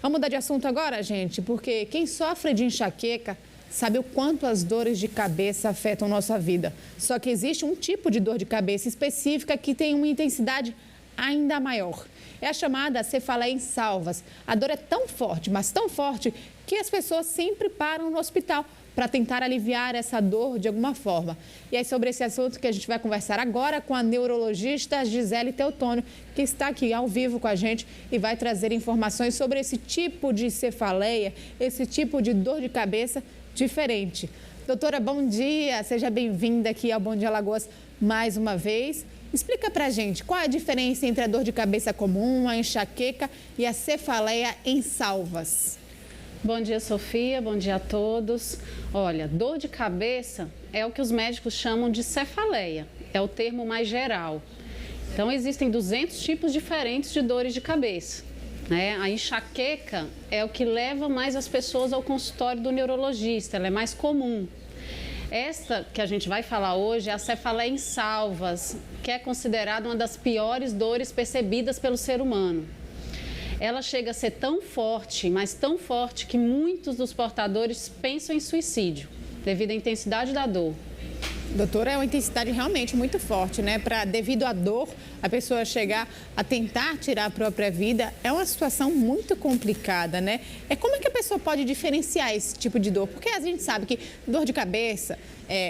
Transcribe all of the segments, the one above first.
Vamos mudar de assunto agora, gente, porque quem sofre de enxaqueca sabe o quanto as dores de cabeça afetam nossa vida. Só que existe um tipo de dor de cabeça específica que tem uma intensidade ainda maior. É a chamada cefaleia em salvas. A dor é tão forte, mas tão forte, que as pessoas sempre param no hospital para tentar aliviar essa dor de alguma forma. E é sobre esse assunto que a gente vai conversar agora com a neurologista Gisele Teotônio, que está aqui ao vivo com a gente e vai trazer informações sobre esse tipo de cefaleia, esse tipo de dor de cabeça diferente. Doutora, bom dia, seja bem-vinda aqui ao Bom Dia Alagoas mais uma vez. Explica pra gente qual é a diferença entre a dor de cabeça comum, a enxaqueca e a cefaleia em salvas. Bom dia, Sofia. Bom dia a todos. Olha, dor de cabeça é o que os médicos chamam de cefaleia. É o termo mais geral. Então, existem 200 tipos diferentes de dores de cabeça, né? A enxaqueca é o que leva mais as pessoas ao consultório do neurologista. Ela é mais comum. Esta que a gente vai falar hoje é a cefaleia em salvas, que é considerada uma das piores dores percebidas pelo ser humano. Ela chega a ser tão forte, mas tão forte, que muitos dos portadores pensam em suicídio, devido à intensidade da dor. Doutora, é uma intensidade realmente muito forte, né? Devido à dor, a pessoa chegar a tentar tirar a própria vida é uma situação muito complicada, né? Como é que a pessoa pode diferenciar esse tipo de dor? Porque a gente sabe que dor de cabeça,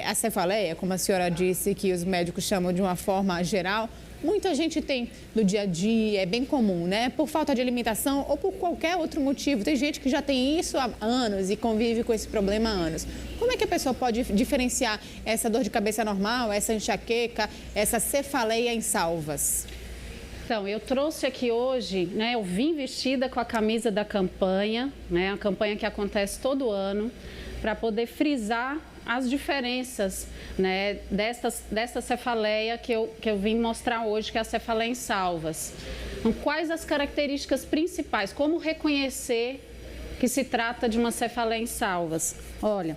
a cefaleia, como a senhora disse, que os médicos chamam de uma forma geral, muita gente tem no dia a dia, é bem comum, né? Por falta de alimentação ou por qualquer outro motivo. Tem gente que já tem isso há anos e convive com esse problema há anos. Como é que a pessoa pode diferenciar essa dor de cabeça normal, essa enxaqueca, essa cefaleia em salvas? Então, eu trouxe aqui hoje, né? Eu vim vestida com a camisa da campanha, né? A campanha que acontece todo ano, para poder frisar as diferenças, né, desta cefaleia que eu vim mostrar hoje, que é a cefaleia em salvas. Então, quais as características principais? Como reconhecer que se trata de uma cefaleia em salvas? Olha,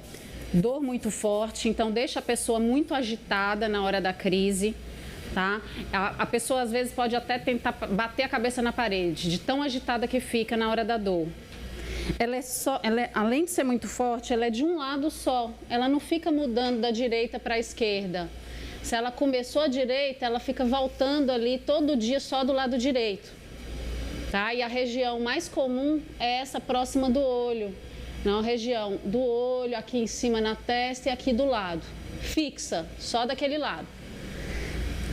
dor muito forte, então deixa a pessoa muito agitada na hora da crise, tá? A pessoa às vezes pode até tentar bater a cabeça na parede, de tão agitada que fica na hora da dor. Além de ser muito forte, ela é de um lado só. Ela não fica mudando da direita para a esquerda. Se ela começou à direita, ela fica voltando ali todo dia só do lado direito. Tá? E a região mais comum é essa próxima do olho. Não, a região do olho, aqui em cima na testa e aqui do lado. Fixa, só daquele lado.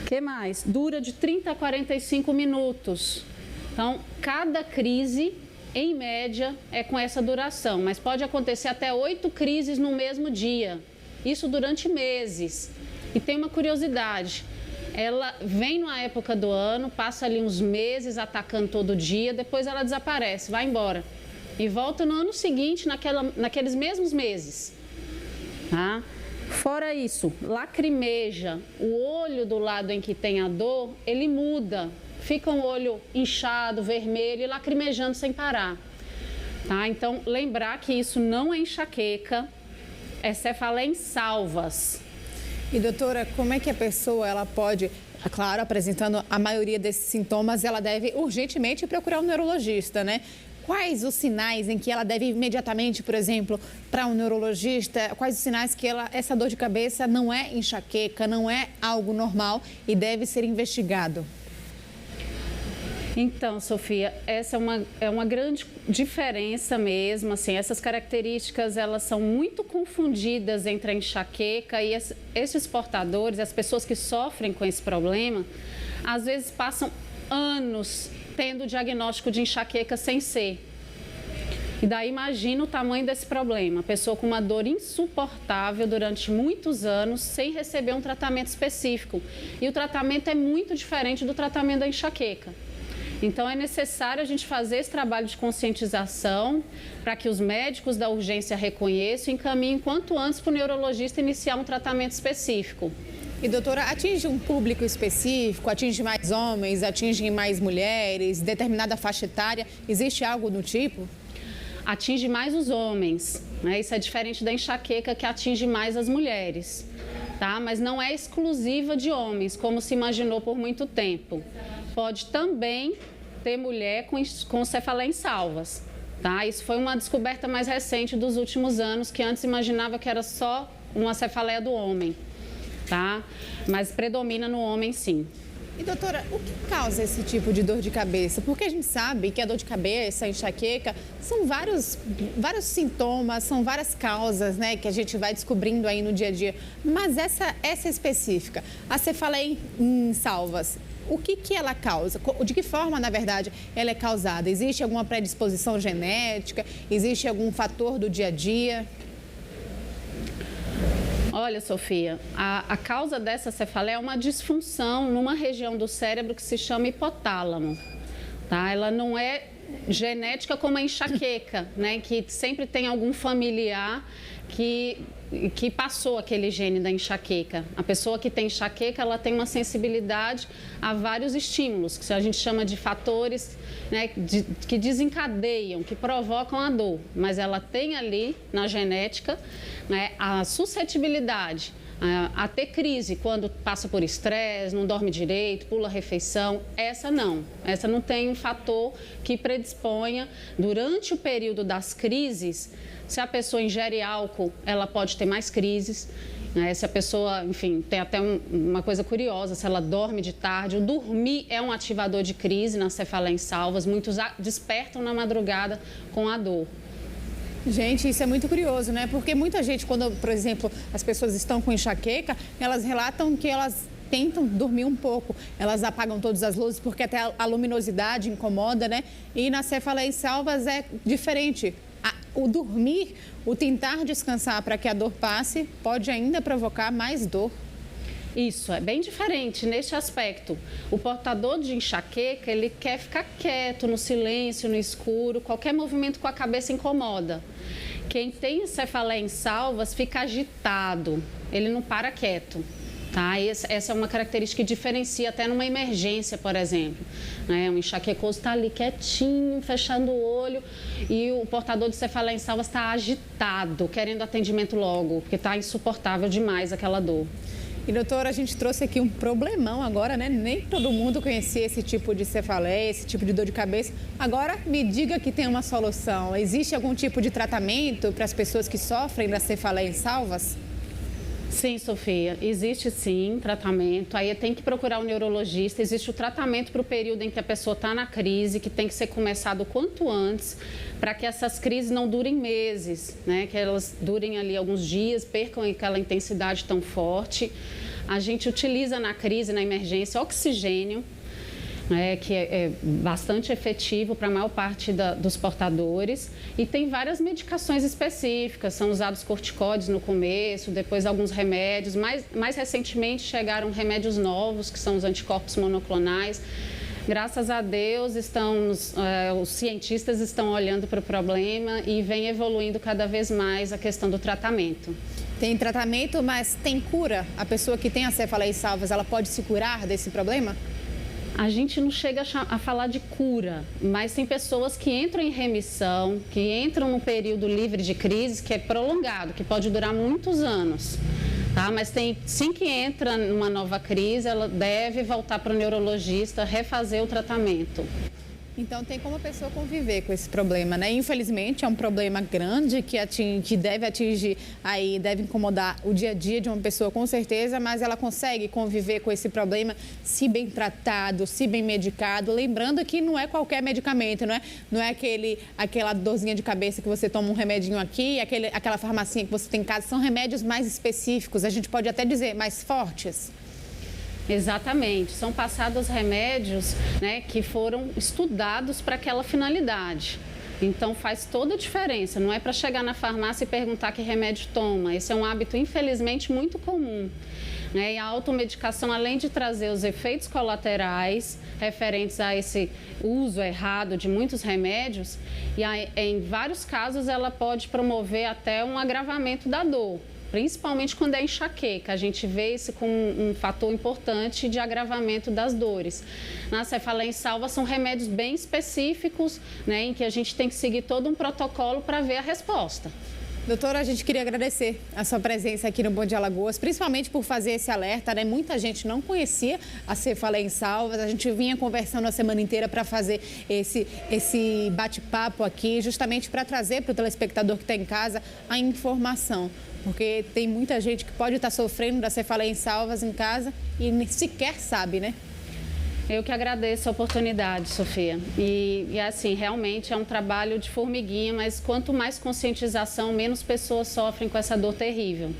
O que mais? Dura de 30 a 45 minutos. Então, cada crise, em média, é com essa duração, mas pode acontecer até 8 crises no mesmo dia, isso durante meses. E tem uma curiosidade, ela vem numa época do ano, passa ali uns meses atacando todo dia, depois ela desaparece, vai embora e volta no ano seguinte, naqueles mesmos meses. Tá? Fora isso, lacrimeja, o olho do lado em que tem a dor, ele muda. Fica um olho inchado, vermelho e lacrimejando sem parar. Tá? Então, lembrar que isso não é enxaqueca, é cefaleia em salvas. E, doutora, como é que a pessoa ela pode, claro, apresentando a maioria desses sintomas, ela deve urgentemente procurar um neurologista, né? Quais os sinais em que ela deve imediatamente, por exemplo, para um neurologista, quais os sinais que essa dor de cabeça não é enxaqueca, não é algo normal e deve ser investigado? Então, Sofia, essa é uma grande diferença mesmo, assim, essas características, elas são muito confundidas entre a enxaqueca e esses portadores, as pessoas que sofrem com esse problema, às vezes passam anos tendo o diagnóstico de enxaqueca sem ser. E daí imagina o tamanho desse problema, a pessoa com uma dor insuportável durante muitos anos sem receber um tratamento específico. E o tratamento é muito diferente do tratamento da enxaqueca. Então, é necessário a gente fazer esse trabalho de conscientização para que os médicos da urgência reconheçam e encaminhem quanto antes para o neurologista iniciar um tratamento específico. E, doutora, atinge um público específico, atinge mais homens, atinge mais mulheres, determinada faixa etária? Existe algo do tipo? Atinge mais os homens, né? Isso é diferente da enxaqueca, que atinge mais as mulheres, tá? Mas não é exclusiva de homens, como se imaginou por muito tempo. Pode também ter mulher com cefaleia em salvas, tá? Isso foi uma descoberta mais recente dos últimos anos, que antes imaginava que era só uma cefaleia do homem, tá? Mas predomina no homem, sim. E, doutora, o que causa esse tipo de dor de cabeça? Porque a gente sabe que a dor de cabeça, a enxaqueca, são vários sintomas, são várias causas, né, que a gente vai descobrindo aí no dia a dia. Mas essa específica, a cefaleia em salvas, o que ela causa? De que forma, na verdade, ela é causada? Existe alguma predisposição genética? Existe algum fator do dia a dia? Olha, Sofia, a causa dessa cefaleia é uma disfunção numa região do cérebro que se chama hipotálamo, tá? Ela não é genética como a enxaqueca, né? Que sempre tem algum familiar que passou aquele gene da enxaqueca. A pessoa que tem enxaqueca, ela tem uma sensibilidade a vários estímulos, que a gente chama de fatores, né, que desencadeiam, que provocam a dor. Mas ela tem ali, na genética, né, a suscetibilidade a ter crise quando passa por estresse, não dorme direito, pula a refeição. Essa não tem um fator que predisponha durante o período das crises. Se a pessoa ingere álcool, ela pode ter mais crises, né? Se a pessoa, enfim, tem até uma coisa curiosa, se ela dorme de tarde, o dormir é um ativador de crise na cefaleia em salvas, muitos despertam na madrugada com a dor. Gente, isso é muito curioso, né? Porque muita gente, quando, por exemplo, as pessoas estão com enxaqueca, elas relatam que elas tentam dormir um pouco. Elas apagam todas as luzes porque até a luminosidade incomoda, né? E na cefaleia em salvas é diferente. O dormir, o tentar descansar para que a dor passe, pode ainda provocar mais dor. Isso, é bem diferente neste aspecto. O portador de enxaqueca, ele quer ficar quieto, no silêncio, no escuro, qualquer movimento com a cabeça incomoda. Quem tem cefaleia em salvas fica agitado, ele não para quieto. Tá? Essa é uma característica que diferencia até numa emergência, por exemplo. Né? Um enxaquecoso está ali quietinho, fechando o olho, e o portador de cefaleia em salvas está agitado, querendo atendimento logo, porque está insuportável demais aquela dor. E, doutora, a gente trouxe aqui um problemão agora, né? Nem todo mundo conhecia esse tipo de cefaleia, esse tipo de dor de cabeça. Agora, me diga que tem uma solução. Existe algum tipo de tratamento para as pessoas que sofrem da cefaleia em salvas? Sim, Sofia, existe sim tratamento, aí tem que procurar um neurologista, existe o tratamento para o período em que a pessoa está na crise, que tem que ser começado o quanto antes, para que essas crises não durem meses, né? Que elas durem ali alguns dias, percam aquela intensidade tão forte. A gente utiliza na crise, na emergência, oxigênio, que é bastante efetivo para a maior parte dos portadores, e tem várias medicações específicas, são usados corticóides no começo, depois alguns remédios, mais recentemente chegaram remédios novos, que são os anticorpos monoclonais. Graças a Deus, os cientistas estão olhando para o problema e vem evoluindo cada vez mais a questão do tratamento. Tem tratamento, mas tem cura? A pessoa que tem a cefaleia em salvas, ela pode se curar desse problema? A gente não chega a falar de cura, mas tem pessoas que entram em remissão, que entram num período livre de crise, que é prolongado, que pode durar muitos anos. Tá? Mas sim, que entra numa nova crise, ela deve voltar para o neurologista, refazer o tratamento. Então, tem como a pessoa conviver com esse problema, né? Infelizmente, é um problema grande que deve atingir, aí deve incomodar o dia a dia de uma pessoa, com certeza, mas ela consegue conviver com esse problema se bem tratado, se bem medicado. Lembrando que não é qualquer medicamento, não é aquela dorzinha de cabeça que você toma um remedinho aqui, aquela farmacinha que você tem em casa. São remédios mais específicos, a gente pode até dizer mais fortes. Exatamente, são passados remédios, né, que foram estudados para aquela finalidade. Então faz toda a diferença, não é para chegar na farmácia e perguntar que remédio toma. Esse é um hábito, infelizmente, muito comum. Né? E a automedicação, além de trazer os efeitos colaterais referentes a esse uso errado de muitos remédios, em vários casos ela pode promover até um agravamento da dor. Principalmente quando é enxaqueca, a gente vê isso como um fator importante de agravamento das dores. Na cefaleia em salvas são remédios bem específicos, né, em que a gente tem que seguir todo um protocolo para ver a resposta. Doutora, a gente queria agradecer a sua presença aqui no Bom Dia Alagoas, principalmente por fazer esse alerta, né? Muita gente não conhecia a Cefaleia em Salvas, a gente vinha conversando a semana inteira para fazer esse bate-papo aqui, justamente para trazer para o telespectador que está em casa a informação, porque tem muita gente que pode estar sofrendo da Cefaleia em Salvas em casa e nem sequer sabe, né? Eu que agradeço a oportunidade, Sofia. E assim, realmente é um trabalho de formiguinha, mas quanto mais conscientização, menos pessoas sofrem com essa dor terrível.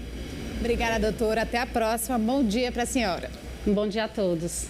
Obrigada, doutora. Até a próxima. Bom dia para a senhora. Um bom dia a todos.